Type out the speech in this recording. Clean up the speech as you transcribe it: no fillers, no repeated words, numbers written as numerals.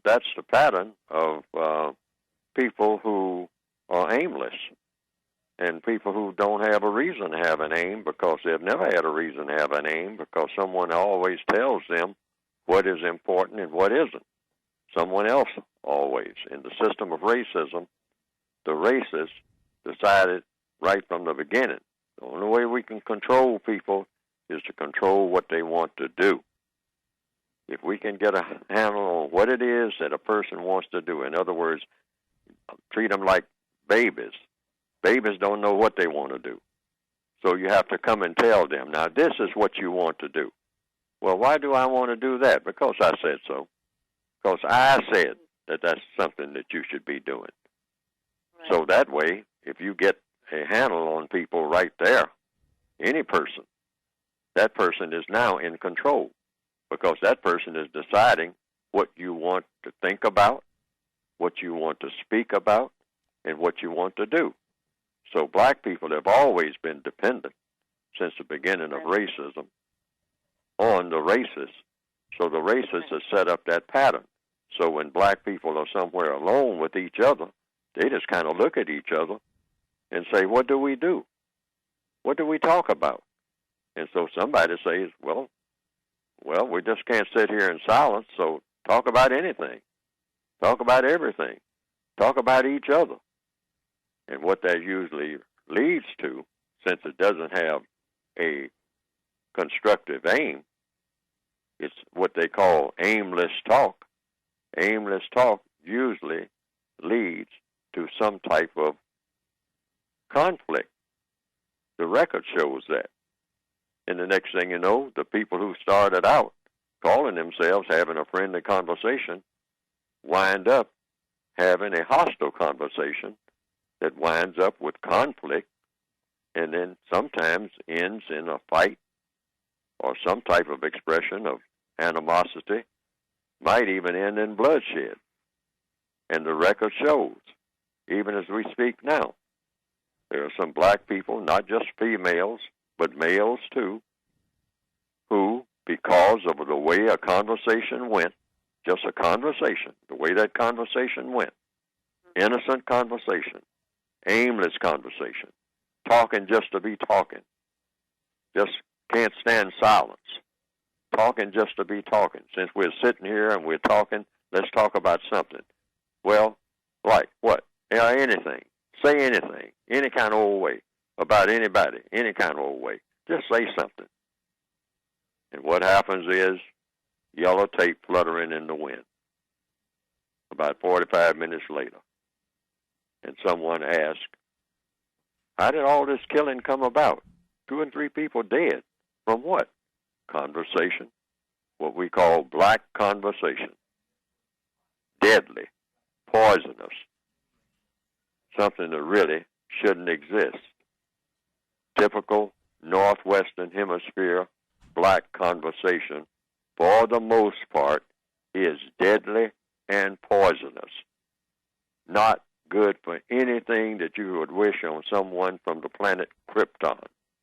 that's the pattern of people who are aimless and people who don't have a reason to have an aim because they've never had a reason to have an aim because someone always tells them what is important and what isn't. Someone else always. In the system of racism, the racists decided right from the beginning, the only way we can control people is to control what they want to do. If we can get a handle on what it is that a person wants to do, in other words, treat them like babies. Babies don't know what they want to do. So you have to come and tell them, now this is what you want to do. Well, why do I want to do that? Because I said so. Because I said that that's something that you should be doing. Right. So that way, if you get a handle on people right there, any person, that person is now in control because that person is deciding what you want to think about, what you want to speak about, and what you want to do. So black people have always been dependent since the beginning of racism on the racists. So the racists have set up that pattern. So when black people are somewhere alone with each other, they just kind of look at each other and say, what do we do? What do we talk about? And so somebody says, well, we just can't sit here in silence, so talk about anything. Talk about everything. Talk about each other. And what that usually leads to, since it doesn't have a constructive aim, it's what they call aimless talk. Aimless talk usually leads to some type of conflict. The record shows that. And the next thing you know, the people who started out calling themselves having a friendly conversation wind up having a hostile conversation that winds up with conflict and then sometimes ends in a fight or some type of expression of animosity, might even end in bloodshed. And the record shows, even as we speak now, there are some black people, not just females, but males too, who, because of the way a conversation went, just a conversation, the way that conversation went, innocent conversation, aimless conversation, talking just to be talking, just can't stand silence, talking just to be talking. Since we're sitting here and we're talking, let's talk about something. Well, like what? Yeah, anything. Say anything, any kind of old way, about anybody, any kind of old way. Just say something. And what happens is yellow tape fluttering in the wind. About 45 minutes later. And someone asks, how did all this killing come about? 2 and 3 people dead. From what? Conversation. What we call black conversation. Deadly. Poisonous. Something that really shouldn't exist. Typical Northwestern Hemisphere black conversation, for the most part, is deadly and poisonous. Not good for anything that you would wish on someone from the planet Krypton.